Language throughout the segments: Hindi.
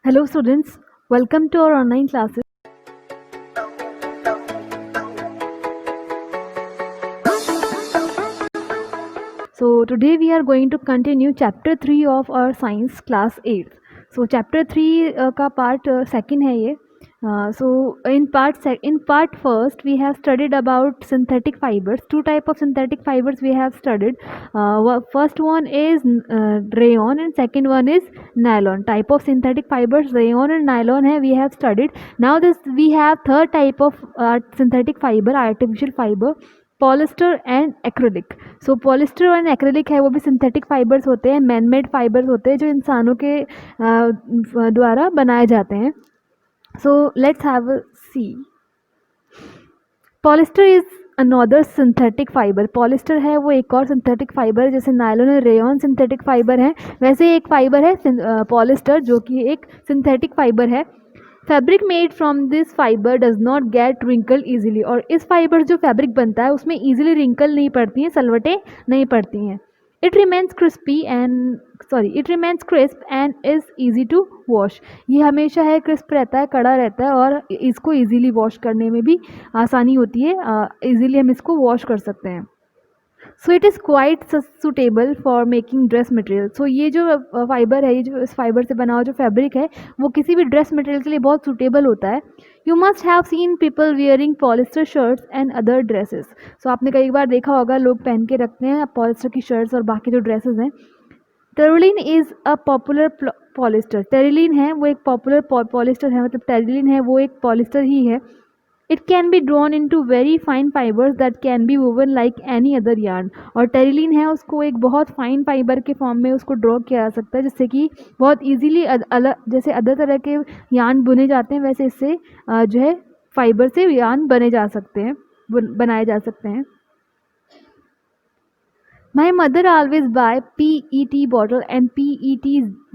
Hello students, welcome to our online classes. So today we are going to continue chapter 3 of our science class 8. So chapter 3 का part second है ये. So in part first we have studied about synthetic fibers. Two type of synthetic fibers we have studied. First one is rayon and second one is nylon. Type of synthetic fibers rayon and nylon है we have studied. Now we have third type of synthetic fiber, artificial fiber, polyester and acrylic. So polyester and acrylic है वो भी सिंथेटिक फाइबर्स होते हैं, मैन मेड फाइबर्स होते हैं जो इंसानों के द्वारा बनाए जाते हैं. So let's have a see. Polyester is another synthetic fibre. Polyester है वो एक और सिंथेटिक फाइबर है, जैसे नायलॉन और रेयॉन सिंथेटिक फाइबर है, वैसे एक फाइबर है पॉलिस्टर जो कि एक सिंथेटिक फाइबर है. Fabric made from this fibre does not get wrinkle easily. और इस फाइबर जो फैब्रिक बनता है उसमें ईजिली रिंकल नहीं पड़ती हैं, सलवटें नहीं पड़ती हैं. It remains crisp and is easy to wash. ये हमेशा है क्रिस्प रहता है, कड़ा रहता है और इसको ईजिली वॉश करने में भी आसानी होती है, ईजिली हम इसको वॉश कर सकते हैं. So it is quite suitable for making dress material. So ये जो फाइबर है, ये जो इस फाइबर से बना हुआ जो फैब्रिक है वो किसी भी ड्रेस मटेरियल के लिए बहुत सुटेबल होता है. You must have seen people wearing polyester shirts and other dresses. So आपने कई बार देखा होगा लोग पहन के रखते हैं पॉलिस्टर की शर्ट्स और बाकी जो ड्रेसेस हैं. Terylene is a popular polyester. Terylene है वो एक पॉपुलर पॉलिस्टर है, मतलब टेरिलीन है वो एक पॉलिस्टर ही है. It can be drawn in to very fine fibres that can be woven like any other yarn. और टेरिलीन है उसको एक बहुत फाइन फाइबर के फॉर्म में उसको ड्रॉ किया जा सकता है, जिससे कि बहुत ईजीली अलग जैसे अदर तरह के यार्न बुने जाते हैं वैसे इससे जो है फाइबर से यार्न बनाए जा सकते हैं. My mother always buy PET bottle and PET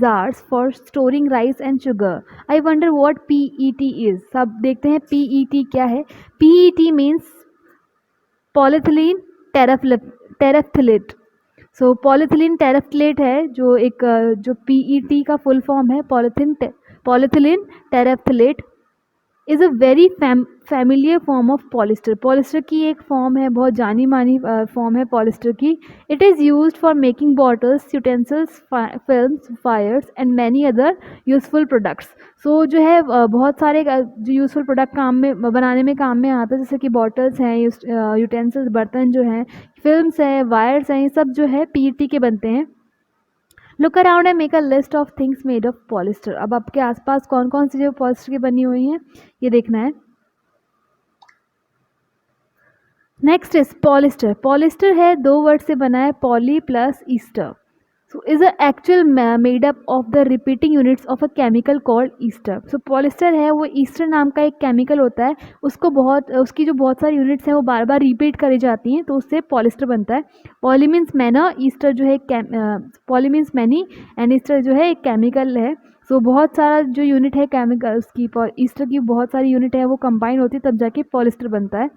jars for storing rice and sugar. I wonder what PET is. सब देखते हैं PET क्या है. PET means polyethylene terephthalate. So polyethylene terephthalate है जो एक जो PET का फुल फॉर्म है, polyethylene terephthalate is a very familiar form of polyester. Polyester की एक फॉर्म है, बहुत जानी मानी फॉर्म है पॉलिस्टर की. It is used for making bottles, utensils, films, wires and many other useful products. So जो है बहुत सारे जो यूजफुल प्रोडक्ट काम में बनाने में काम में आता है, जैसे कि बॉटल्स हैं, यूटेंसिल्स बर्तन जो हैं, फिल्म्स हैं, वायर्स हैं, ये सब जो है PET के बनते हैं. Look around and make a list of things made of polyester. अब आपके आसपास कौन कौन सी जो पॉलिस्टर की बनी हुई हैं ये देखना है. Next is polyester. पॉलिस्टर है दो वर्ड से बना है, poly plus Easter. So is a actual made up of the repeating units of a chemical called Easter. So polyester है वो ईस्टर नाम का एक केमिकल होता है, उसकी जो बहुत सारी यूनिट्स हैं वो बार बार रिपीट करी जाती हैं तो उससे पॉलिस्टर बनता है. पॉली मीन्स मैना, ईस्टर जो है poly means many and Easter जो है एक केमिकल है. सो बहुत सारा जो यूनिट है केमिकल्स की, ईस्टर की बहुत सारी यूनिट है वो कंबाइन होती है तब जाके पॉलिस्टर बनता है.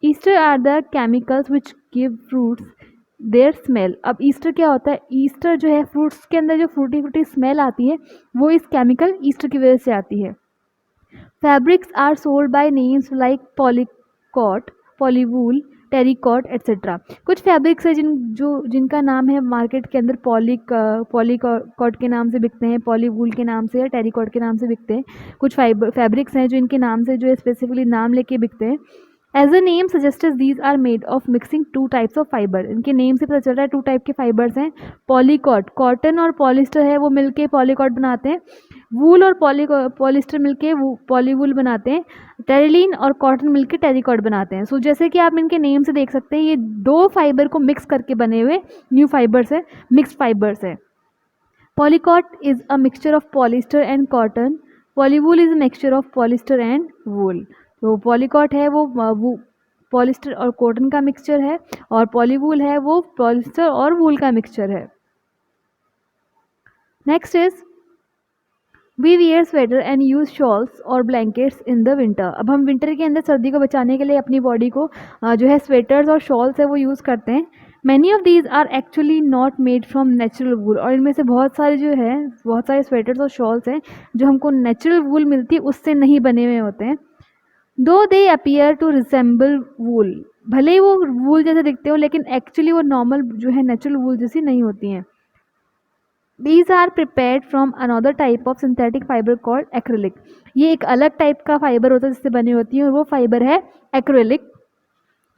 Esters are the chemicals which give fruits their smell. अब ईस्टर क्या होता है, ईस्टर जो है फ्रूट्स के अंदर जो फ्रूटी फ्रूटी स्मेल आती है वो इस केमिकल ईस्टर की वजह से आती है. Fabrics are sold by names like polycot, polywool, terrycot etcetera. कुछ फैब्रिक्स है जिनका नाम है मार्केट के अंदर पॉलीकॉट के नाम से बिकते हैं, पॉलीवूल के नाम से या टेरिकॉट के नाम से बिकते हैं. कुछ फैब्रिक्स हैं जो इनके नाम से जो है स्पेसिफिकली नाम लेके बिकते हैं. As a name suggest these are made of mixing two types of fibre. इनके नेम से पता चल रहा है टू टाइप के फाइबर्स हैं. पॉलीकॉट, कॉटन और पॉलिस्टर है वो मिलके पॉलीकॉट बनाते हैं. वूल और पॉलिस्टर मिलके पॉलीवूल बनाते हैं. टेरिलीन और कॉटन मिलके टेरिकॉट बनाते हैं. सो जैसे कि आप इनके नेम से देख सकते हैं ये दो फाइबर को मिक्स करके बने हुए न्यू फाइबर्स है, मिक्स्ड फाइबर्स है. Polycot is a mixture of polyester and cotton. Polywool is a mixture of polyester and wool. तो पॉलीकॉट है वो पॉलिस्टर और कॉटन का मिक्सचर है और पॉलीवूल है वो पॉलिस्टर और वूल का मिक्सचर है. Next is we wear sweater and use shawls और ब्लैंकेट्स इन द विंटर. अब हम विंटर के अंदर सर्दी को बचाने के लिए अपनी बॉडी को जो है स्वेटर्स और शॉल्स है वो यूज़ करते हैं. Many of these are actually not made from natural wool, और इनमें से बहुत सारे जो है, बहुत सारे स्वेटर्स और शॉल्स हैं जो हमको नेचुरल वूल मिलती है उससे नहीं बने हुए होते हैं। दो दे अपीयर टू रिसेंबल वूल, भले ही वो वूल जैसे दिखते हो लेकिन एक्चुअली वो नॉर्मल जो है नेचुरल वूल जैसी नहीं होती हैं। These are prepared from another type of synthetic fiber called acrylic. ये एक अलग टाइप का फाइबर होता है जिससे बनी होती है और वो फाइबर है acrylic.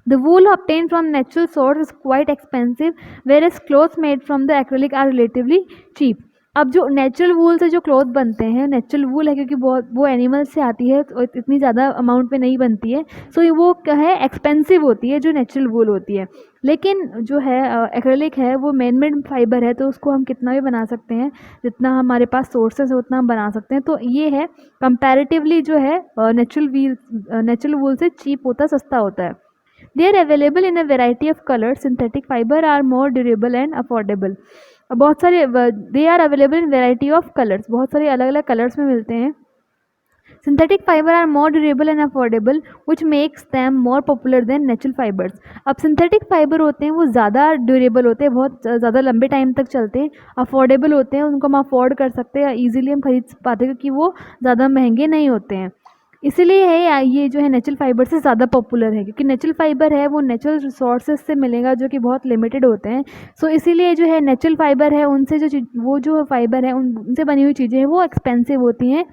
The wool obtained from natural source is quite expensive, whereas clothes made from the acrylic are relatively cheap. अब जो नेचुरल वूल से जो क्लॉथ बनते हैं, नेचुरल वूल है क्योंकि बहुत वो एनिमल से आती है तो इतनी ज़्यादा अमाउंट में नहीं बनती है, सो वो क्या है एक्सपेंसिव होती है जो नेचुरल वूल होती है। लेकिन जो है एक्रेलिक है वो मैन मेड फाइबर है, तो उसको हम कितना भी बना सकते हैं, जितना हमारे पास सोर्सेस है उतना हम बना सकते हैं। तो ये है कंपैरेटिवली जो है नेचुरल वूल से चीप होता, सस्ता होता है। They are available in a variety of colors. Synthetic fiber are more durable and affordable. बहुत सारे they are available in variety of colors. बहुत सारे अलग अलग कलर्स में मिलते हैं। Synthetic fiber are more durable and affordable, which makes them more popular than natural fibers. अब synthetic fiber होते हैं वो ज़्यादा ड्यूरेबल होते हैं, बहुत ज़्यादा लंबे टाइम तक चलते हैं, अफोर्डेबल होते हैं, उनको हम अफोर्ड कर सकते हैं, ईजिली हम खरीद पाते हैं क्योंकि वो ज़्यादा महंगे नहीं होते हैं। इसीलिए है ये जो है नेचुरल फाइबर से ज़्यादा पॉपुलर है, क्योंकि नेचुरल फाइबर है वो नेचुरल रिसोर्सेज से मिलेगा जो कि बहुत लिमिटेड होते हैं। सो इसीलिए जो है नेचुरल फाइबर है उनसे वो जो फाइबर है उनसे बनी हुई चीज़ें हैं वो एक्सपेंसिव होती हैं,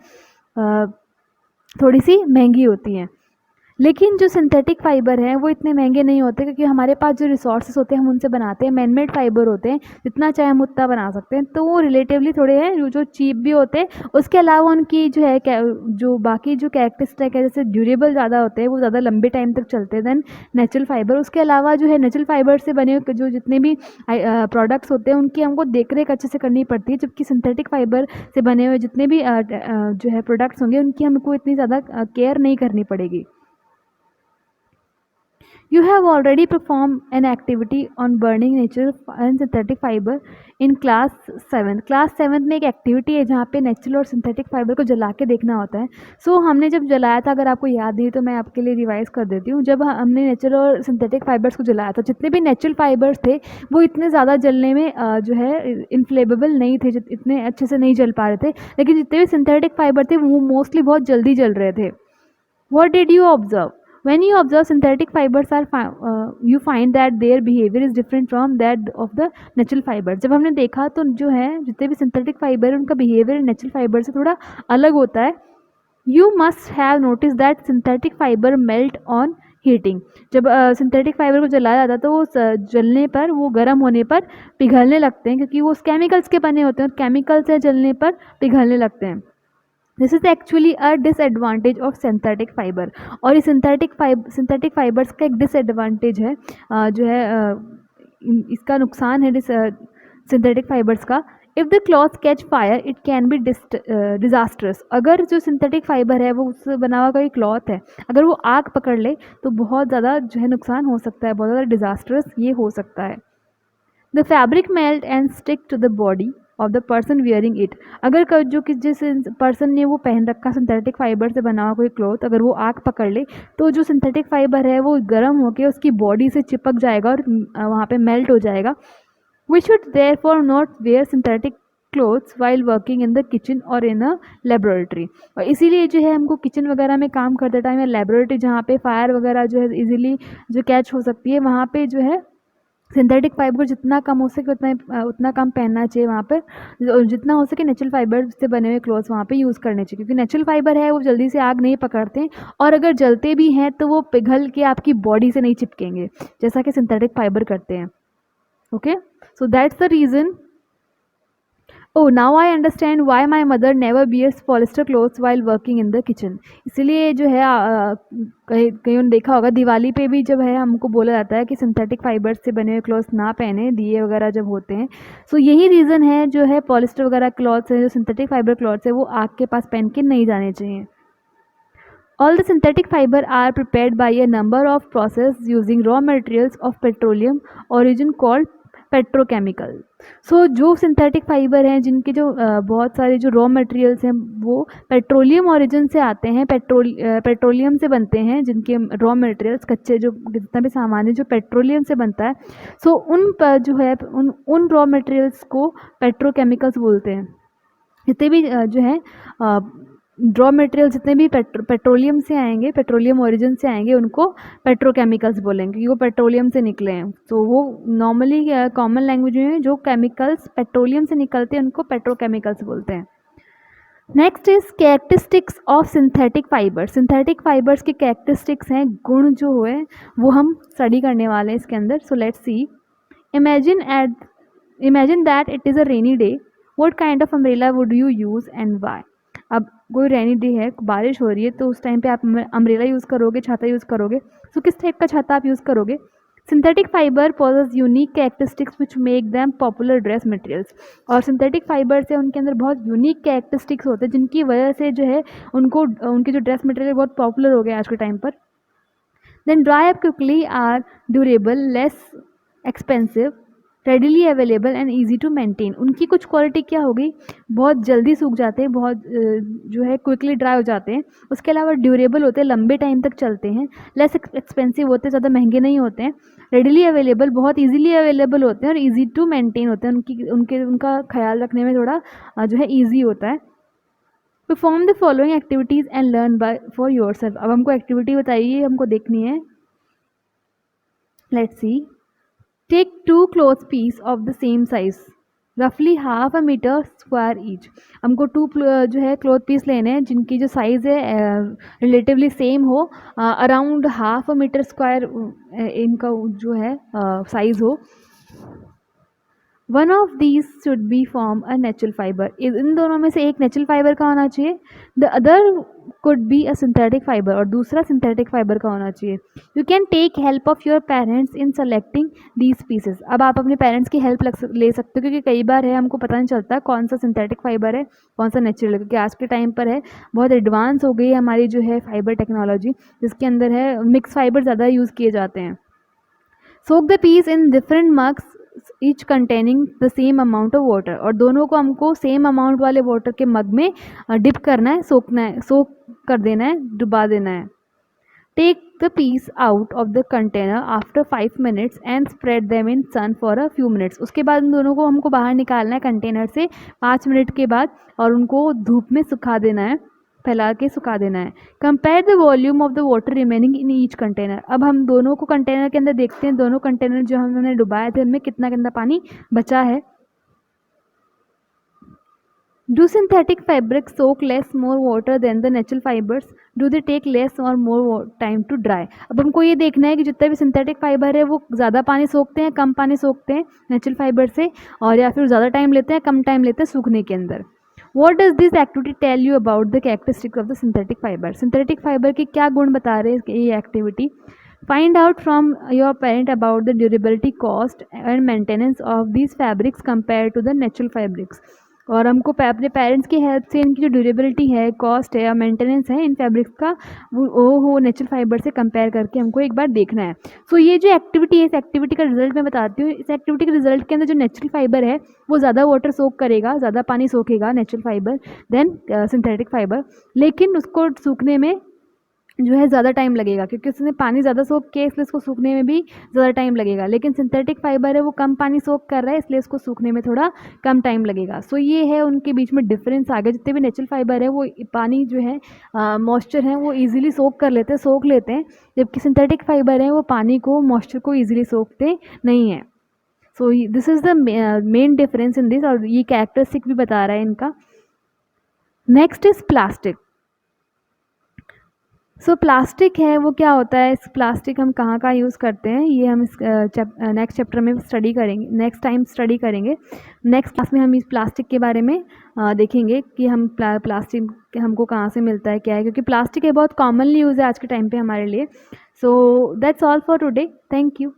थोड़ी सी महंगी होती हैं। लेकिन जो सिंथेटिक फाइबर है वो इतने महंगे नहीं होते क्योंकि हमारे पास जो रिसोर्सेज होते हैं हम उनसे बनाते हैं, मैनमेड फाइबर होते हैं, जितना चाहे हम उतना बना सकते हैं, तो वो रिलेटिवली थोड़े हैं जो चीप भी होते हैं। उसके अलावा उनकी जो है जो बाकी जो कैरेक्टरिस्टिक है, जैसे ड्यूरेबल ज़्यादा होते हैं, वो ज़्यादा लंबे टाइम तक चलते हैं दैन नेचुरल फाइबर। उसके अलावा जो है नेचुरल फाइबर से बने हुए जो जितने भी प्रोडक्ट्स होते हैं उनकी हमको देख रेख अच्छे से करनी पड़ती है, जबकि सिंथेटिक फाइबर से बने हुए जितने भी जो है प्रोडक्ट्स होंगे उनकी हमको इतनी ज़्यादा केयर नहीं करनी पड़ेगी। You have already performed an activity on burning natural and synthetic fiber in class 7. Class 7 में एक एक्टिविटी है जहाँ पे नेचुरल और सिंथेटिक फाइबर को जला के देखना होता है। हमने जब जलाया था, अगर आपको याद नहीं तो मैं आपके लिए रिवाइज कर देती हूँ। जब हमने नेचुरल और सिंथेटिक फाइबर्स को जलाया था, जितने भी नेचुरल फाइबर्स थे वो इतने ज़्यादा जलने में जो है इनफ्लेमेबल नहीं थे, इतने अच्छे से नहीं जल पा रहे थे। लेकिन जितने भी सिंथेटिक फाइबर थे वो मोस्टली बहुत जल्दी जल रहे थे। What did you observe? When you observe synthetic fibers you find that their behavior is different from that of the natural fiber. जब हमने देखा तो जो है जितने भी synthetic fiber उनका behavior natural fiber से थोड़ा अलग होता है। You must have noticed that synthetic fiber melt on heating. जब सिंथेटिक फाइबर को जलाया जाता है तो वो जलने पर, वो गर्म होने पर पिघलने लगते हैं, क्योंकि वो केमिकल्स के बने होते हैं और केमिकल से जलने पर पिघलने लगते हैं। This is actually a disadvantage of synthetic fibre. और ये सिंथेटिक फाइबर्स का एक डिसएडवांटेज है, जो है इसका नुकसान है सिंथेटिक फाइबर्स का। If the cloth catch fire it can B disasters. अगर जो सिंथेटिक फाइबर है वो उससे बना हुआ कोई क्लॉथ है, अगर वो आग पकड़ ले तो बहुत ज़्यादा जो है नुकसान हो सकता है, बहुत ज़्यादा डिजास्टर्स ये हो सकता है। The fabric melt and stick to the body of the person wearing it. अगर जो कि जिस पर्सन ने वो पहन रखा सिंथेटिक फाइबर से बना हुआ कोई क्लॉथ, अगर वो आग पकड़ ले तो जो सिंथेटिक फाइबर है वो गर्म होकर उसकी बॉडी से चिपक जाएगा और वहाँ पे मेल्ट हो जाएगा। We should therefore not wear synthetic clothes while working in the kitchen और इन अ लेबोरेटरी। और इसीलिए जो है हमको किचन वगैरह में काम करते टाइम या लेबोरेटरी जहाँ पे फायर वगैरह जो है इजीली जो कैच हो सकती है, वहाँ पे जो है सिंथेटिक फाइबर जितना कम हो सके उतना कम पहनना चाहिए वहाँ पर। जितना हो सके नेचुरल फाइबर से बने हुए क्लॉथ्स वहाँ पे यूज़ करने चाहिए, क्योंकि नेचुरल फाइबर है वो जल्दी से आग नहीं पकड़ते, और अगर जलते भी हैं तो वो पिघल के आपकी बॉडी से नहीं चिपकेंगे जैसा कि सिंथेटिक फाइबर करते हैं। Okay, so that's the reason. Oh, now I understand why my mother never wears polyester clothes while working in the kitchen. इसीलिए जो है कहीं कहीं देखा होगा दिवाली पे भी जब है हमको बोला जाता है कि सिंथेटिक फाइबर से बने हुए क्लॉथ्स ना पहने, दिए वगैरह जब होते हैं। सो यही रीज़न है जो है पॉलिस्टर वगैरह क्लॉथ्स है, जो सिंथेटिक फाइबर क्लॉथ्स है वो आग के पास पहन के नहीं जाने चाहिए। All the synthetic fiber are prepared by a number of processes using raw materials of petroleum origin called petrochemical. So जो सिंथेटिक फाइबर हैं जिनके जो बहुत सारे जो रॉ मटेरियल्स हैं वो पेट्रोलियम ओरिजिन से आते हैं, पेट्रोलियम से बनते हैं, जिनके रॉ मटेरियल्स कच्चे जो जितना भी सामान है जो पेट्रोलियम से बनता है। सो उन पर जो है उन रॉ मटेरियल्स को पेट्रोकेमिकल्स बोलते हैं। जितने भी जो है रॉ मटेरियल जितने भी पेट्रोलियम से आएंगे, पेट्रोलियम ओरिजिन से आएंगे, उनको पेट्रोकेमिकल्स बोलेंगे क्योंकि वो पेट्रोलियम से निकले हैं। तो वो नॉर्मली कॉमन लैंग्वेज में जो केमिकल्स पेट्रोलियम से निकलते हैं उनको पेट्रोकेमिकल्स बोलते हैं। Next is characteristics of synthetic fibres. Synthetic fibres के कैरेक्टरिस्टिक्स हैं, गुण जो हुए वो हम स्टडी करने वाले हैं इसके अंदर। So let's see. Imagine that it is a rainy day. What kind of umbrella would you use and why. अब कोई रेनी डे है, बारिश हो रही है, तो उस टाइम पे आप अम्ब्रेला यूज़ करोगे, छाता यूज़ करोगे। सो किस टाइप का छाता आप यूज़ करोगे। Synthetic fibre possess unique characteristics which make them popular dress materials. और सिंथेटिक फाइबर से उनके अंदर बहुत यूनिक कैरेक्टरिस्टिक्स होते हैं जिनकी वजह से जो है उनको उनके जो ड्रेस मटेरियल बहुत पॉपुलर हो गए आज के टाइम पर। Then dry up quickly, are durable, less expensive, readily available and easy to maintain. उनकी कुछ क्वालिटी क्या हो गई, बहुत जल्दी सूख जाते हैं, बहुत जो है क्विकली ड्राई हो जाते हैं। उसके अलावा ड्यूरेबल होते हैं, लंबे टाइम तक चलते हैं। लेस एक्सपेंसिव होते हैं, ज़्यादा महंगे नहीं होते हैं। रेडिली अवेलेबल, बहुत इजीली अवेलेबल होते हैं। और ईजी टू मेंटेन होते हैं, उनका ख्याल रखने में थोड़ा जो है ईजी होता है। Perform the following activities and learn by for yourself. अब हमको एक्टिविटी बताइए, हमको देखनी है। Let's see. Take 2 cloth piece of the same size, roughly half a meter square each। हमको 2 जो है क्लॉथ पीस लेने हैं जिनकी जो साइज़ है रिलेटिवली सेम हो, around half a metre square इनका जो है साइज़ हो। One of these should be form a natural fibre. इन दोनों में से एक नेचुरल फाइबर का होना चाहिए। The other could be a synthetic fibre, और दूसरा सिंथेटिक फाइबर का होना चाहिए। You can take help of your parents in selecting these pieces. अब आप अपने पेरेंट्स की हेल्प ले सकते हो क्योंकि कई बार है हमको पता नहीं चलता कौन सा सिंथेटिक फाइबर है कौन सा नेचुरल है, क्योंकि आज के टाइम पर है बहुत एडवांस हो गई है हमारी जो है फाइबर टेक्नोलॉजी, जिसके अंदर है मिक्स फाइबर ज़्यादा यूज़ किए जाते हैं। Soak the piece in different mugs each containing the same amount of water. और दोनों को हमको सेम अमाउंट वाले वाटर के मग में डिप करना है, सोक कर देना है, डुबा देना है। Take the piece out of the container after 5 minutes and spread them in sun for a few minutes. उसके बाद उन दोनों को हमको बाहर निकालना है कंटेनर से 5 मिनट के बाद, और उनको धूप में सुखा देना है, फैला के सुखा देना है। Compare the volume of the water remaining in each container. अब हम दोनों को कंटेनर के अंदर देखते हैं, दोनों कंटेनर जो हमने डुबाए थे उनमें कितना गंदा पानी बचा है। Do synthetic fabric soak less more water than the natural fibres, do they take less और मोर टाइम टू ड्राई। अब हमको ये देखना है कि जितने भी सिंथेटिक फाइबर है वो ज़्यादा पानी सोखते हैं, कम पानी सोखते हैं नेचुरल फाइबर से, और या फिर ज़्यादा टाइम लेते हैं, कम टाइम लेते हैं सूखने के अंदर। What does this activity tell you about the characteristics of the synthetic fiber? Synthetic fiber के क्या गुण बता रहे हैं ये activity. Find out from your parent about the durability, cost and maintenance of these fabrics compared to the natural fabrics। और हमको अपने पेरेंट्स की हेल्प से इनकी जो ड्यूरेबिलिटी है, कॉस्ट है और मेंटेनेंस है इन फैब्रिक्स का वो नेचुरल फाइबर से कंपेयर करके हमको एक बार देखना है। सो ये जो एक्टिविटी है, इस एक्टिविटी का रिजल्ट मैं बताती हूँ। इस एक्टिविटी के रिजल्ट के अंदर जो नेचुरल फाइबर है वो ज़्यादा वाटर सोक करेगा, ज़्यादा पानी सोखेगा natural fibre than synthetic fibre, लेकिन उसको सूखने में जो है ज़्यादा टाइम लगेगा क्योंकि उसने पानी ज़्यादा सोख किया, इसलिए इसको सूखने में भी ज़्यादा टाइम लगेगा। लेकिन सिंथेटिक फाइबर है वो कम पानी सोख कर रहा है, इसलिए इसको सूखने में थोड़ा कम टाइम लगेगा। सो ये है उनके बीच में डिफरेंस आ गया। जितने भी नेचुरल फाइबर है वो पानी जो है मॉइस्चर है वो ईजिली सोख लेते हैं, जबकि सिंथेटिक फाइबर है वो पानी को मॉइस्चर को ईजिली सोखते नहीं है। So this is the main difference in this, और ये कैरेक्टरिस्टिक भी बता रहा है इनका। Next is plastic. So plastic है वो क्या होता है, इस प्लास्टिक हम कहाँ यूज़ करते हैं, ये हम इस नेक्स्ट चैप्टर में स्टडी करेंगे, नेक्स्ट टाइम स्टडी करेंगे। नेक्स्ट क्लास में हम इस प्लास्टिक के बारे में देखेंगे कि हम प्लास्टिक हमको कहाँ से मिलता है, क्या है, क्योंकि प्लास्टिक है बहुत कॉमनली यूज़ है आज के टाइम पे हमारे लिए। So that's all for today, thank you.